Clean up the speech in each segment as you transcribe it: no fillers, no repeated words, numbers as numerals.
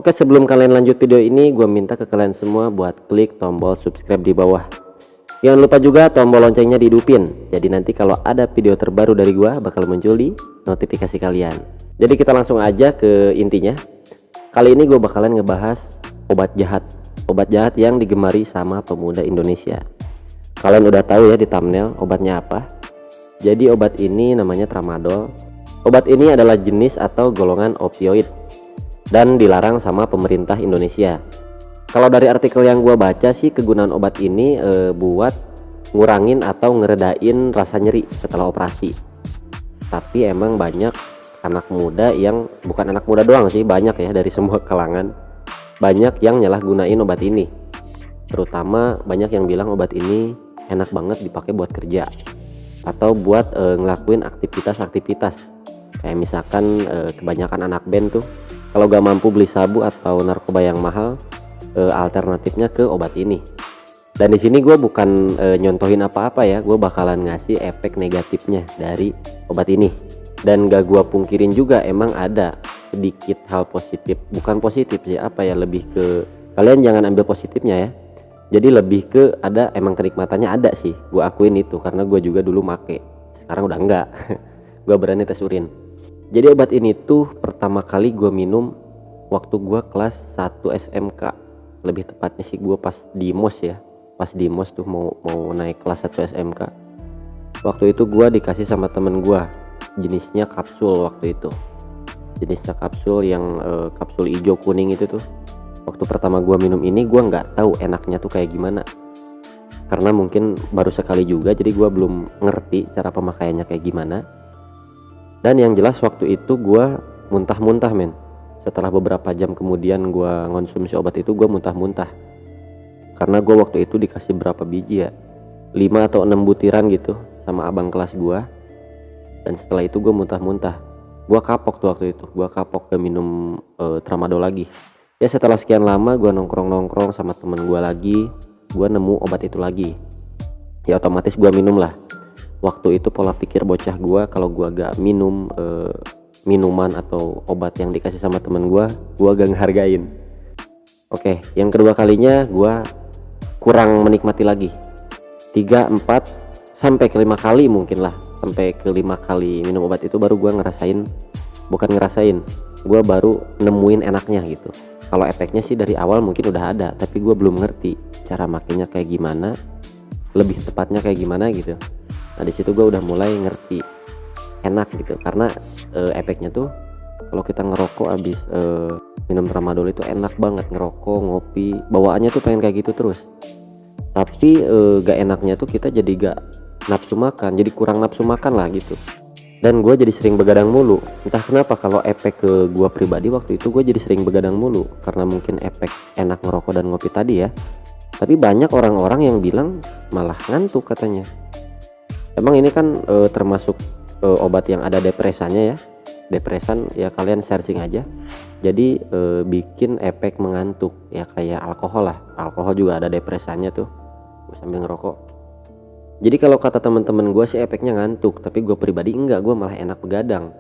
Oke, sebelum kalian lanjut video ini, gue minta ke kalian semua buat klik tombol subscribe di bawah. Jangan lupa juga tombol loncengnya dihidupin, jadi nanti kalau ada video terbaru dari gue bakal muncul di notifikasi kalian. Jadi kita langsung aja ke intinya. Kali ini gue bakalan ngebahas obat jahat yang digemari sama pemuda Indonesia. Kalian udah tahu ya di thumbnail obatnya apa. Jadi obat ini namanya tramadol. Obat ini adalah jenis atau golongan opioid dan dilarang sama pemerintah Indonesia. Kalau dari artikel yang gue baca sih, kegunaan obat ini buat ngurangin atau ngeredain rasa nyeri setelah operasi. Tapi emang banyak anak muda yang, bukan anak muda doang sih, banyak ya dari semua kalangan, banyak yang nyalahgunain obat ini. Terutama banyak yang bilang obat ini enak banget dipakai buat kerja atau buat ngelakuin aktivitas-aktivitas. Kayak misalkan kebanyakan anak band tuh kalau gak mampu beli sabu atau narkoba yang mahal, alternatifnya ke obat ini. Dan di sini gue bukan nyontohin apa-apa ya, gue bakalan ngasih efek negatifnya dari obat ini. Dan gak gue pungkirin juga emang ada sedikit hal positif, bukan positif sih, apa ya, lebih ke, kalian jangan ambil positifnya ya. Jadi lebih ke ada emang kenikmatannya ada sih, gue akuin itu karena gue juga dulu make, sekarang udah enggak. Gue berani tes urin. Jadi obat ini tuh pertama kali gue minum waktu gue kelas 1 SMK. Lebih tepatnya sih gue pas di MOS ya. Pas di MOS tuh mau naik kelas 1 SMK. Waktu itu gue dikasih sama temen gue. Jenisnya kapsul waktu itu. Jenisnya kapsul yang kapsul hijau kuning itu tuh. Waktu pertama gue minum ini gue nggak tahu enaknya tuh kayak gimana. Karena mungkin baru sekali juga, jadi gue belum ngerti cara pemakaiannya kayak gimana. Dan yang jelas waktu itu gue muntah-muntah men. Setelah beberapa jam kemudian gue ngonsumsi obat itu, gue muntah-muntah. Karena gue waktu itu dikasih berapa biji ya, 5 atau 6 butiran gitu sama abang kelas gue. Dan setelah itu gue muntah-muntah. Gue kapok tuh waktu itu, gue kapok ke minum tramadol lagi. Ya setelah sekian lama gue nongkrong-nongkrong sama temen gue lagi, gue nemu obat itu lagi. Ya otomatis gue minum lah. Waktu itu pola pikir bocah gue, kalau gue gak minum minuman atau obat yang dikasih sama temen gue gak ngehargain. Oke, yang kedua kalinya gue kurang menikmati lagi. 3, 4 sampai ke 5 kali mungkin lah. Sampai ke 5 kali minum obat itu baru gue ngerasain, gue baru nemuin enaknya gitu. Kalau efeknya sih dari awal mungkin udah ada, tapi gue belum ngerti cara makainya kayak gimana, lebih tepatnya kayak gimana gitu. Nah di situ gue udah mulai ngerti enak gitu, karena efeknya tuh kalau kita ngerokok abis minum tramadol itu enak banget, ngerokok, ngopi, bawaannya tuh pengen kayak gitu terus. Tapi gak enaknya tuh kita jadi gak nafsu makan, jadi kurang nafsu makan lah gitu. Dan gue jadi sering begadang mulu, entah kenapa. Kalau efek ke gue pribadi waktu itu gue jadi sering begadang mulu, karena mungkin efek enak ngerokok dan ngopi tadi ya. Tapi banyak orang-orang yang bilang malah ngantuk katanya. Emang ini kan termasuk obat yang ada depresannya ya. Depresan ya, kalian searching aja. Jadi bikin efek mengantuk ya, kayak alkohol lah. Alkohol juga ada depresannya tuh. Gue sambil ngerokok. Jadi kalau kata teman-teman gue sih efeknya ngantuk, tapi gue pribadi enggak, gue malah enak begadang.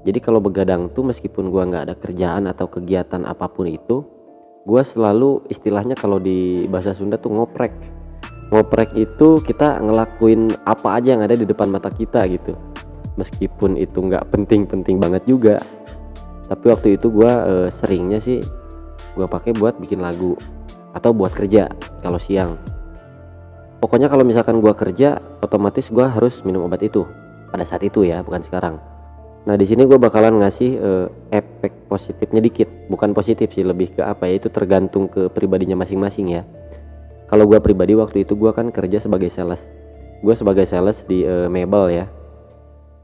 Jadi kalau begadang tuh meskipun gue nggak ada kerjaan atau kegiatan apapun itu, gue selalu istilahnya kalau di bahasa Sunda tuh ngoprek. Ngoprek itu kita ngelakuin apa aja yang ada di depan mata kita gitu, meskipun itu nggak penting-penting banget juga. Tapi waktu itu gue seringnya sih gue pakai buat bikin lagu atau buat kerja kalau siang. Pokoknya kalau misalkan gue kerja, otomatis gue harus minum obat itu pada saat itu ya, bukan sekarang. Nah di sini gue bakalan ngasih efek positifnya dikit, bukan positif sih, lebih ke apa ya, itu tergantung ke pribadinya masing-masing ya. Kalau gue pribadi waktu itu gue kan kerja sebagai sales. Gue sebagai sales di mebel ya.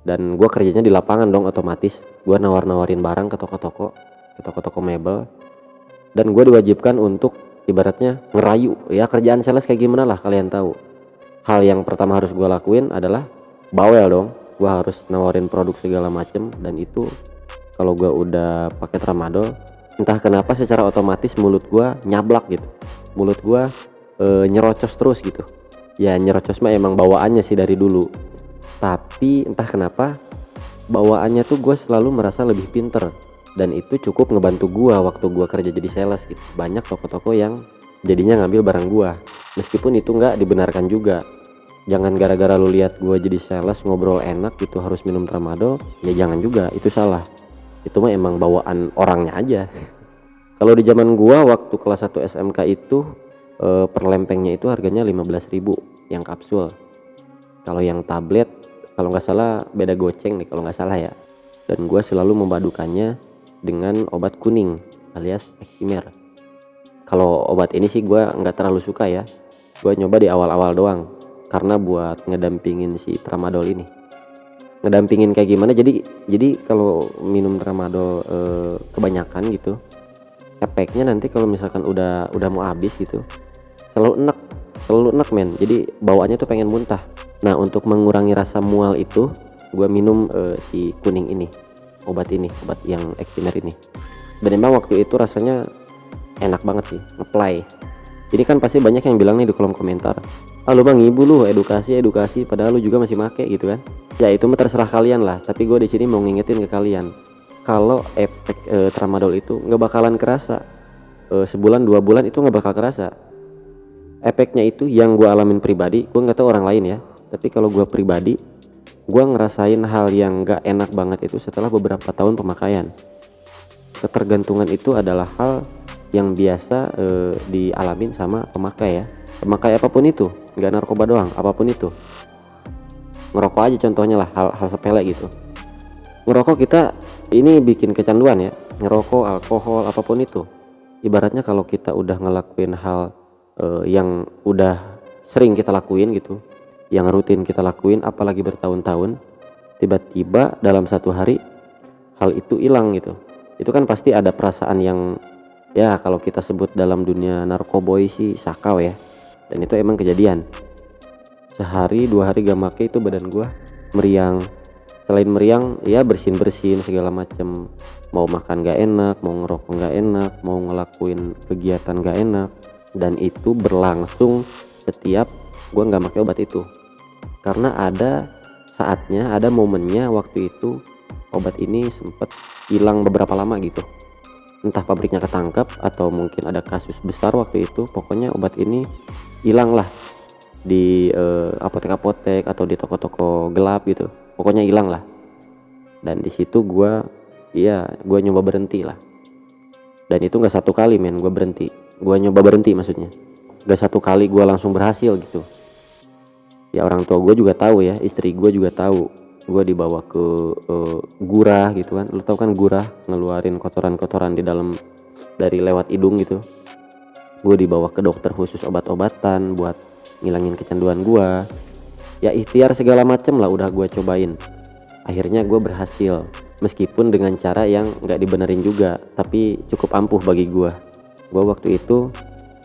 Dan gue kerjanya di lapangan dong, otomatis gue nawar-nawarin barang ke toko-toko mebel. Dan gue diwajibkan untuk ibaratnya ngerayu ya, kerjaan sales kayak gimana lah kalian tahu. Hal yang pertama harus gue lakuin adalah bawel dong. Gue harus nawarin produk segala macem. Dan itu kalau gue udah pakai tramadol, entah kenapa secara otomatis mulut gue nyablak gitu. Mulut gue nyerocos terus gitu. Ya nyerocos mah emang bawaannya sih dari dulu. Tapi entah kenapa bawaannya tuh gue selalu merasa lebih pinter dan itu cukup ngebantu gua waktu gua kerja jadi sales gitu. Banyak toko-toko yang jadinya ngambil barang gua, meskipun itu nggak dibenarkan juga. Jangan gara-gara lu lihat gua jadi sales ngobrol enak gitu harus minum tramadol, ya jangan juga, itu salah. Itu mah emang bawaan orangnya aja. Kalau di zaman gua waktu kelas 1 SMK itu per lempengnya itu harganya 15.000 yang kapsul. Kalau yang tablet kalau nggak salah beda goceng nih kalau nggak salah ya. Dan gua selalu memadukannya dengan obat kuning alias Eksimer. Kalau obat ini sih gua nggak terlalu suka ya. Gua nyoba di awal-awal doang karena buat ngedampingin si tramadol ini. Ngedampingin kayak gimana? Jadi kalau minum tramadol kebanyakan gitu, efeknya nanti kalau misalkan udah mau habis gitu selalu enak men, jadi bawaannya tuh pengen muntah. Nah untuk mengurangi rasa mual itu gua minum si kuning ini, obat yang Eksimer ini, dan emang waktu itu rasanya enak banget sih ngeplay. Ini kan pasti banyak yang bilang nih di kolom komentar, ah lu bang ibu lu edukasi padahal lu juga masih make gitu kan. Ya itu mah terserah kalian lah, tapi gue di sini mau ngingetin ke kalian kalau efek tramadol itu nggak bakalan kerasa sebulan 2 bulan, itu nggak bakal kerasa. Efeknya itu yang gue alamin pribadi, gue nggak tahu orang lain ya, tapi kalau gue pribadi gue ngerasain hal yang nggak enak banget itu setelah beberapa tahun pemakaian. Ketergantungan itu adalah hal yang biasa dialamin sama pemakai ya, pemakai apapun itu, nggak narkoba doang, apapun itu. Ngerokok aja contohnya lah, hal sepele gitu. Ngerokok kita ini bikin kecanduan ya, ngerokok, alkohol, apapun itu. Ibaratnya kalau kita udah ngelakuin hal yang udah sering kita lakuin gitu, yang rutin kita lakuin apalagi bertahun-tahun, tiba-tiba dalam satu hari hal itu hilang gitu. Itu kan pasti ada perasaan yang ya kalau kita sebut dalam dunia narkoboy sih sakau ya. Dan itu emang kejadian. Sehari 2 hari gak make itu badan gua meriang. Selain meriang ya bersin-bersin segala macem, mau makan gak enak, mau ngerokok gak enak, mau ngelakuin kegiatan gak enak. Dan itu berlangsung setiap gua nggak pakai obat itu, karena ada saatnya, ada momennya waktu itu obat ini sempet hilang beberapa lama gitu. Entah pabriknya ketangkap atau mungkin ada kasus besar waktu itu, pokoknya obat ini hilang lah di apotek-apotek atau di toko-toko gelap gitu, pokoknya hilang lah. Dan di situ gua nyoba berhenti lah. Dan itu nggak satu kali men gue berhenti, gue nyoba berhenti maksudnya nggak satu kali gue langsung berhasil gitu ya. Orang tua gue juga tahu ya, istri gue juga tahu gue dibawa ke gurah gitu kan. Lu tahu kan gurah, ngeluarin kotoran-kotoran di dalam dari lewat hidung gitu. Gue dibawa ke dokter khusus obat-obatan buat ngilangin kecanduan gue ya, ikhtiar segala macem lah udah gue cobain. Akhirnya gue berhasil, meskipun dengan cara yang nggak dibenerin juga, tapi cukup ampuh bagi gue. Gue waktu itu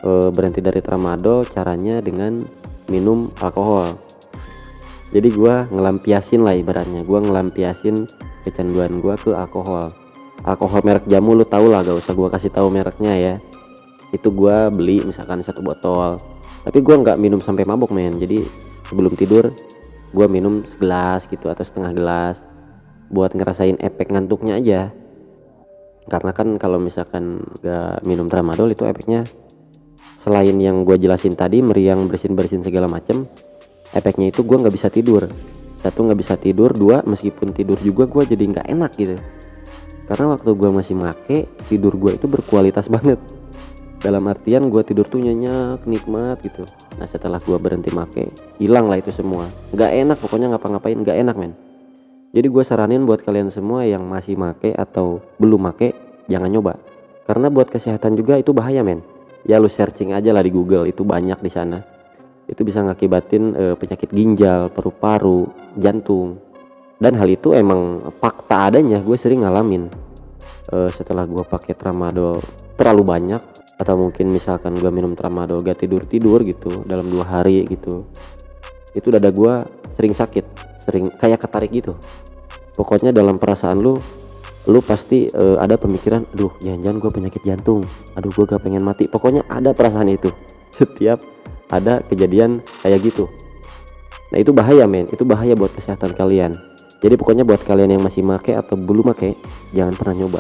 berhenti dari tramadol caranya dengan minum alkohol. Jadi gue ngelampiasin lah ibaratnya, gue ngelampiasin kecanduan gue ke alkohol. Alkohol merek jamu lu tau lah, gak usah gue kasih tahu mereknya ya. Itu gue beli misalkan 1 botol, tapi gue nggak minum sampai mabok men. Jadi sebelum tidur gue minum segelas gitu atau setengah gelas buat ngerasain efek ngantuknya aja. Karena kan kalau misalkan gak minum tramadol itu efeknya selain yang gue jelasin tadi, meriang, bersin-bersin segala macem, efeknya itu gue nggak bisa tidur. 1, nggak bisa tidur. 2, meskipun tidur juga gue jadi nggak enak gitu, karena waktu gue masih make, tidur gue itu berkualitas banget. Dalam artian gue tidur tuh nyenyak, nikmat gitu. Nah setelah gue berhenti make, hilang lah itu semua. Nggak enak pokoknya, ngapa-ngapain nggak enak men. Jadi gue saranin buat kalian semua yang masih make atau belum make, jangan nyoba. Karena buat kesehatan juga itu bahaya men. Ya lu searching aja lah di Google, itu banyak di sana. Itu bisa ngakibatin penyakit ginjal, paru-paru, jantung. Dan hal itu emang fakta adanya, gue sering ngalamin. Setelah gue pakai tramadol terlalu banyak, atau mungkin misalkan gue minum tramadol gak tidur gitu dalam 2 hari gitu, itu dada gue sering sakit, sering kayak ketarik gitu. Pokoknya dalam perasaan lu pasti ada pemikiran, aduh jangan-jangan gue penyakit jantung, aduh gue gak pengen mati. Pokoknya ada perasaan itu setiap ada kejadian kayak gitu. Nah itu bahaya men, itu bahaya buat kesehatan kalian. Jadi pokoknya buat kalian yang masih make atau belum make, jangan pernah nyoba.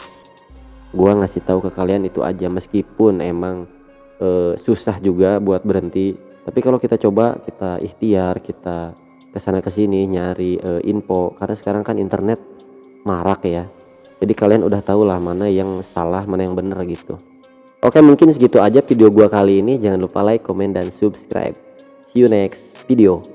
gua ngasih tahu ke kalian itu aja, meskipun emang susah juga buat berhenti. Tapi kalau kita coba, kita ikhtiar, kita kesana kesini nyari info, karena sekarang kan internet marak ya. Jadi kalian udah tahu lah mana yang salah, mana yang bener gitu. Oke, mungkin segitu aja video gua kali ini. Jangan lupa like, comment, dan subscribe. See you next video.